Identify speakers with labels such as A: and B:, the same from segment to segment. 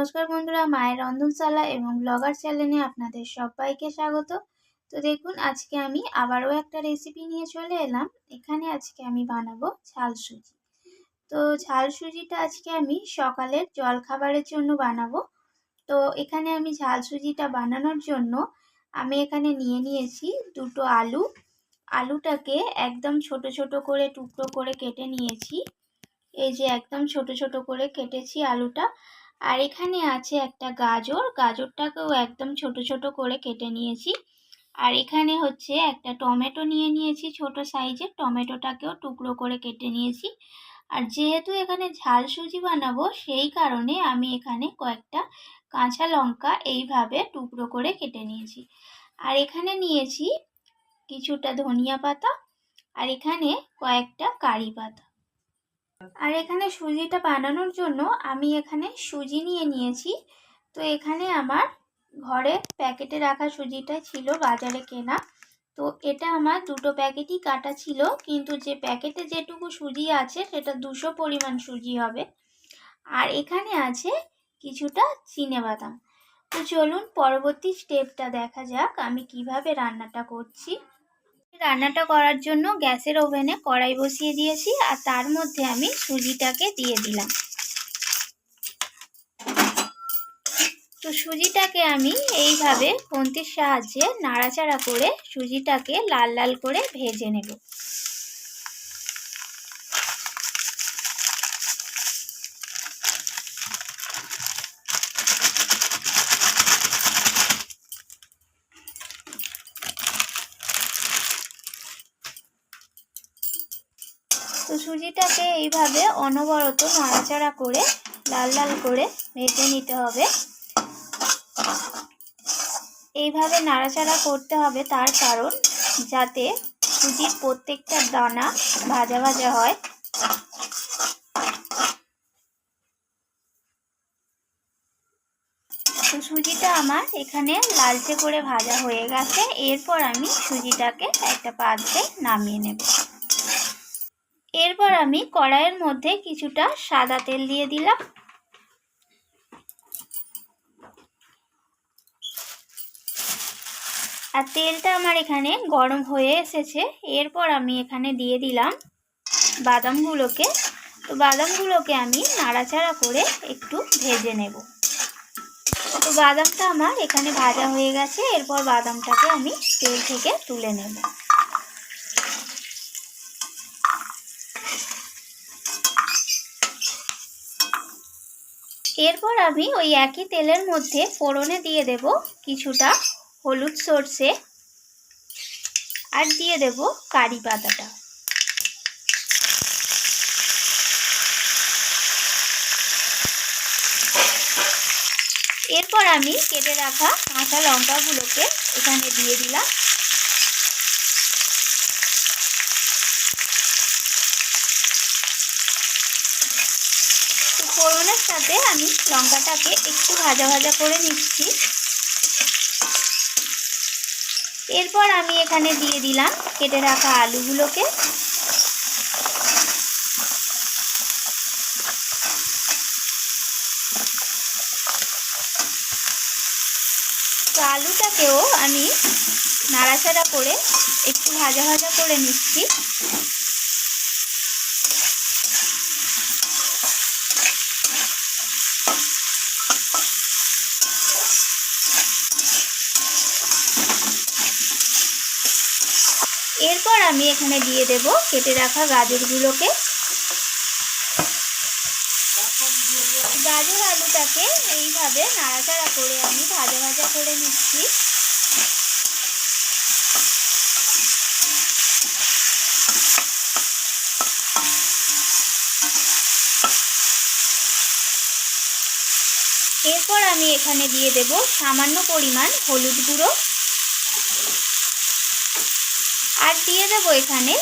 A: নমস্কার বন্ধুরা, মায়ের রন্ধনশালা এবং ব্লগার চ্যানেলে আপনাদের সবাইকে স্বাগত। তো দেখুন, আজকে আমি আবারও একটা রেসিপি নিয়ে চলে এলাম। এখানে আজকে আমি বানাবো ঝাল সুজি। তো ঝাল সুজিটা আজকে আমি সকালের জলখাবারের জন্য বানাবো। তো এখানে আমি ঝাল সুজিটা বানানোর জন্য আমি এখানে নিয়ে নিয়েছি দুটো আলু। আলুটাকে একদম ছোট ছোট করে টুকরো করে কেটে নিয়েছি। এই যে একদম ছোট ছোট করে কেটেছি আলুটা। আর এখানে আছে একটা গাজর, গাজরটাকেও একদম ছোট ছোট করে কেটে নিয়েছি। আর এখানে হচ্ছে একটা টমেটো নিয়ে নিয়েছি, ছোট সাইজের টমেটোটাকেও টুকরো করে কেটে নিয়েছি। আর যেহেতু এখানে ঝাল সুজি বানাবো, সেই কারণে আমি এখানে কয়েকটা কাঁচা লঙ্কা এইভাবে টুকরো করে কেটে নিয়েছি। আর এখানে নিয়েছি কিছুটা ধনিয়া পাতা, আর এখানে কয়েকটা কারি পাতা। আর এখানে সুজিটা বানানোর জন্য আমি এখানে সুজি নিয়ে নিয়েছি। তো এখানে আমার ঘরে প্যাকেটে রাখা সুজিটা ছিল, বাজারে কেনা। তো এটা আমার দুটো প্যাকেটই কাটা ছিল, কিন্তু যে প্যাকেটে যেটুকু সুজি আছে সেটা 200 পরিমাণ সুজি হবে। আর এখানে আছে কিছুটা চিনেবাদাম। তো চলুন পরবর্তী স্টেপটা দেখা যাক আমি কিভাবে রান্নাটা করছি। রান্নাটা করার জন্য গ্যাসের ওভেনে কড়াই বসিয়ে দিয়েছি, আর তার মধ্যে আমি সুজিটাকে দিয়ে দিলাম। তো সুজিটাকে আমি এইভাবে খুন্তির সাহায্যে নাড়াচাড়া করে সুজিটাকে লাল লাল করে ভেজে নেব। তো সুজিটাকে এইভাবে অনবরত নাড়াচাড়া করে লাল লাল করে ভেজে নিতে হবে। এইভাবে নাড়াচাড়া করতে হবে, তার কারণ যাতে সুজির প্রত্যেকটা দানা ভাজা ভাজা হয়। তো সুজিটা আমার এখানে লালচে করে ভাজা হয়ে গেছে। এরপর আমি সুজিটাকে একটা পাত্রে নামিয়ে নেব। এরপর আমি কড়াইয়ের মধ্যে কিছুটা সাদা তেল দিয়ে দিলাম। আর তেলটা আমার এখানে গরম হয়ে এসেছে। এরপর আমি এখানে দিয়ে দিলাম বাদামগুলোকে। তো বাদামগুলোকে আমি নাড়াচাড়া করে একটু ভেজে নেব। তো বাদামটা আমার এখানে ভাজা হয়ে গেছে। এরপর বাদামটাকে আমি তেল থেকে তুলে নেব। এরপর আমি ওই একই তেলের মধ্যে ফোড়নে দিয়ে দেব কিছুটা হলুদ সর্ষে, আর দিয়ে দেব কারি পাতাটা। এরপর আমি কেটে রাখা কাঁচা লঙ্কাগুলোকে এখানে দিয়ে দিলাম। ফোড়নের সাথে আমি লঙ্কাটাকে একটু ভাজা ভাজা করে নিচ্ছি। এরপর আমি এখানে দিয়ে দিলাম কেটে রাখা আলুগুলোকে। তো আলুটাকেও আমি নাড়াচাড়া করে একটু ভাজা ভাজা করে নিচ্ছি। এরপর আমি এখানে দিয়ে দেব কেটে রাখা গাজরগুলোকে। গাজর আলুটাকে এইভাবে নাড়াচাড়া করে আমি ভাজা ভাজা করে নিচ্ছি। এরপর আমি এখানে দিয়ে দেব সামান্য পরিমাণ হলুদ গুঁড়ো, আর দিয়ে দেব এখানে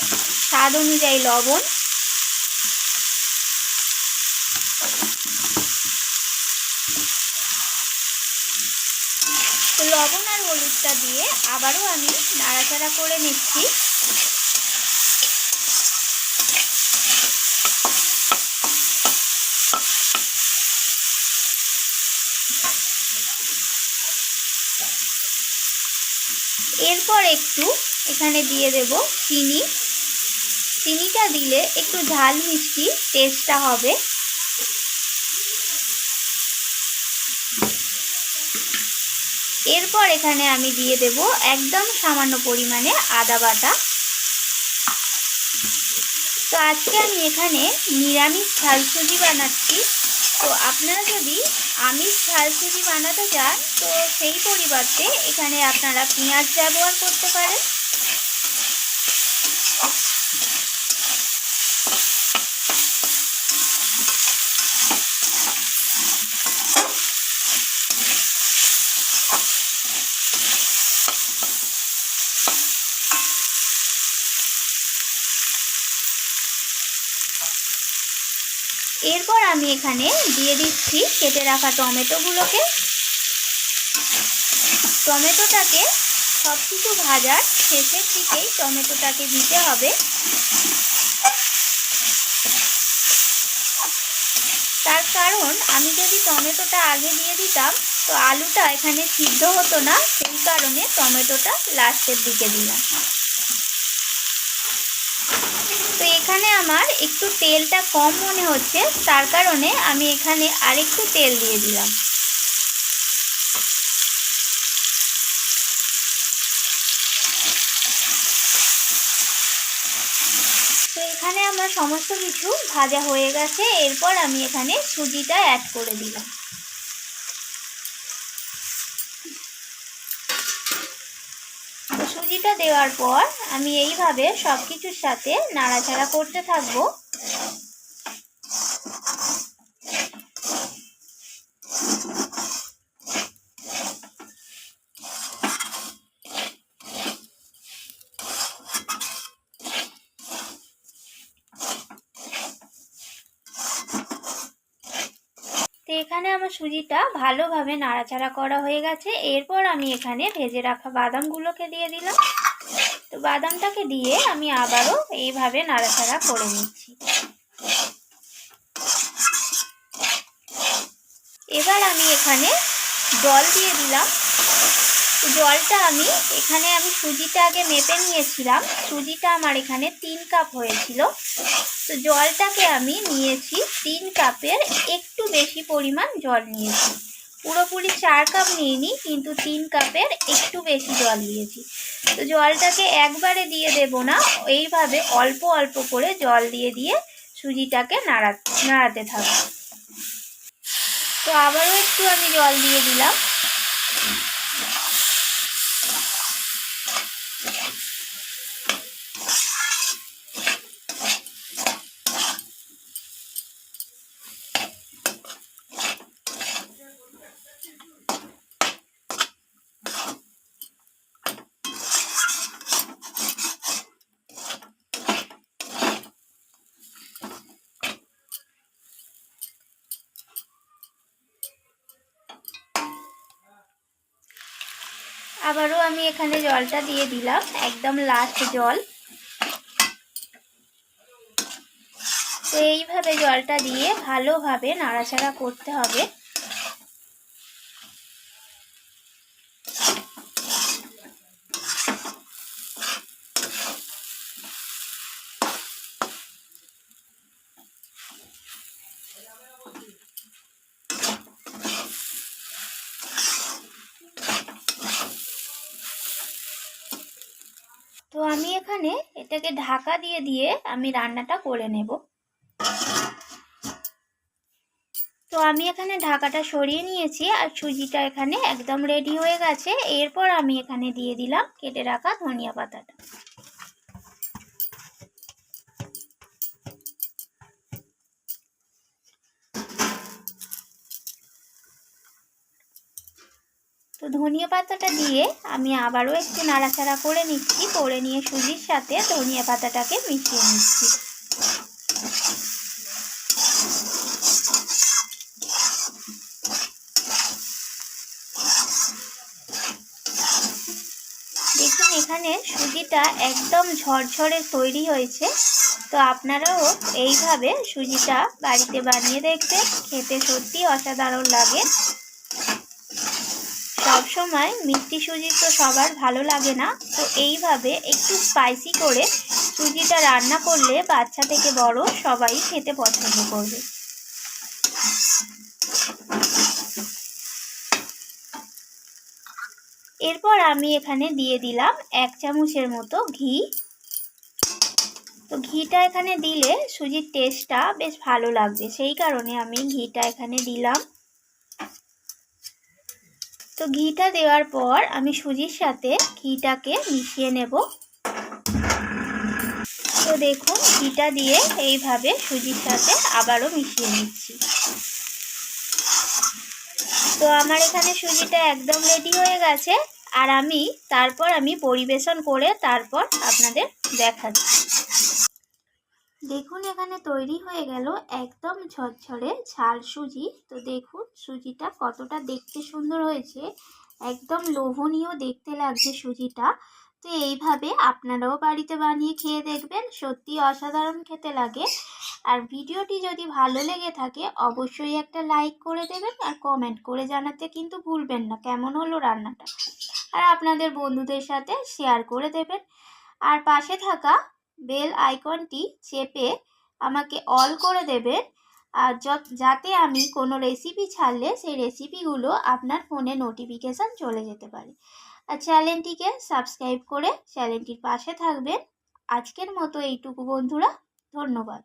A: স্বাদ অনুযায়ী লবণ। তো লবণ আর হলুদটা দিয়ে আবারও আমি নাড়াচাড়া করে নিচ্ছি। এরপর একটু এখানে দিয়ে দেব চিনি। চিনিটা দিলে একটু ঝাল মিষ্টি টেস্টটা হবে। এরপর এখানে আমি দিয়ে দেব একদম সামান্য পরিমাণে আদা বাটা। তো আজকে আমি এখানে নিরামিষ ঝাল সুজি বানাচ্ছি। তো আপনারা যদি আমিষ ঝাল সুজি বানাতে চান তো সেই পরিবর্তে এখানে আপনারা পেঁয়াজ ব্যবহার করতে পারেন। এরপর আমি এখানে দিয়ে দিচ্ছি কেটে রাখা টমেটোগুলোকে। টমেটোটাকে সব কিছু ভাজার শেষের দিকেই টমেটোটাকে দিতে হবে। তার কারণ আমি যদি টমেটোটা আগে দিয়ে দিতাম তো আলুটা এখানে সিদ্ধ হতো না, সেই কারণে টমেটোটা লাস্টের দিকে দিলাম। তো এখানে আমার একটু তেলটা কম মনে হচ্ছে, তার কারণে আমি এখানে আরেকটু তেল দিয়ে দিলাম। তো এখানে আমার সমস্ত কিছু ভাজা হয়ে গেছে। এরপর আমি এখানে সুজিটা অ্যাড করে দিলাম। তো সুজিটা দেওয়ার পর আমি এইভাবে সব কিছুর সাথে নাড়াচাড়া করতে থাকবো। তো এখানে আমার সুজিটা ভালোভাবে নাড়াচাড়া করা হয়ে গেছে। এরপর আমি এখানে ভেজে রাখা বাদামগুলোকে দিয়ে দিলাম। তো বাদামটাকে দিয়ে আমি আবারও এইভাবে নাড়াচাড়া করে নিচ্ছি। এবার আমি এখানে জল দিয়ে দিলাম। জলটা আমি সুজিটা আগে মেপে নিয়েছিলাম। সুজিটা আমার এখানে 3 কাপ হয়েছিল। তো জলটাকে আমি নিয়েছি 3 কাপের একটু বেশি পরিমাণ জল নিয়েছি। পুরোপুরি 4 কাপ নিইনি, কিন্তু 3 কাপের একটু বেশি জল নিয়েছি। তো জলটাকে একবারে দিয়ে দেব না, এইভাবে অল্প অল্প করে জল দিয়ে দিয়ে সুজিটাকে নাড়াতে থাকবো। তো আবারও একটু আমি জল দিয়ে দিলাম। আবারও আমি এখানে জলটা দিয়ে দিলাম, একদম লাস্ট জল। তো এইভাবে জলটা দিয়ে ভালোভাবে নাড়াচাড়া করতে হবে। তো আমি এখানে এটাকে ঢাকা দিয়ে দিয়ে আমি রান্নাটা করে নেব। তো আমি এখানে ঢাকাটা সরিয়ে নিয়েছি আর সুজিটা এখানে একদম রেডি হয়ে গেছে। এরপর আমি এখানে দিয়ে দিলাম কেটে রাখা ধনিয়া পাতাটা। তো ধনিয়া পাতাটা দিয়ে আমি আবারও একটু নাড়াচাড়া করে নিচ্ছি। করে নিয়ে সুজির সাথে ধনিয়া পাতাটাকে মিশিয়ে নিচ্ছি। দেখুন এখানে সুজিটা একদম ঝরঝরে তৈরি হয়েছে। তো আপনারাও এইভাবে সুজিটা বাড়িতে বানিয়ে দেখবেন, খেতে সত্যি অসাধারণ লাগে। সব সময় মিষ্টি সুজি তো সবার ভালো লাগে না, তো এইভাবে একটু স্পাইসি করে সুজিটা রান্না করলে বাচ্চা থেকে বড় সবাই খেতে পছন্দ করবে। এরপর আমি এখানে দিয়ে দিলাম 1 চামচের মতো ঘি। তো ঘিটা এখানে দিলে সুজির টেস্টটা বেশ ভালো লাগবে, সেই কারণে আমি ঘিটা এখানে দিলাম। তো ঘিটা দেওয়ার পর আমি সুজির সাথে ঘিটাকে মিশিয়ে নেব। তো দেখুন ঘিটা দিয়ে এইভাবে সুজির সাথে আবারও মিশিয়ে নিচ্ছি। তো আমার এখানে সুজিটা একদম রেডি হয়ে গেছে, আর তারপর আমি পরিবেশন করে তারপর আপনাদের দেখাচ্ছি। দেখুন এখানে তৈরি হয়ে গেল একদম ঝরঝরে ঝাল সুজি। তো দেখুন সুজিটা কতটা দেখতে সুন্দর হয়েছে, একদম লোভনীয় দেখতে লাগছে সুজিটা। তো এইভাবে আপনারাও বাড়িতে বানিয়ে খেয়ে দেখবেন, সত্যি অসাধারণ খেতে লাগে। আর ভিডিওটি যদি ভালো লেগে থাকে অবশ্যই একটা লাইক করে দেবেন, আর কমেন্ট করে জানাতে কিন্তু ভুলবেন না কেমন হলো রান্নাটা। আর আপনাদের বন্ধুদের সাথে শেয়ার করে দেবেন, আর পাশে থাকা বেল আইকনটি চেপে আমাকে অল করে দেবেন, আর যাতে আমি কোনো রেসিপি ছাড়লে সেই রেসিপিগুলো আপনার ফোনে নোটিফিকেশান চলে যেতে পারে। আর চ্যানেলটিকে সাবস্ক্রাইব করে চ্যানেলটির পাশে থাকবেন। আজকের মতো এইটুকু বন্ধুরা, ধন্যবাদ।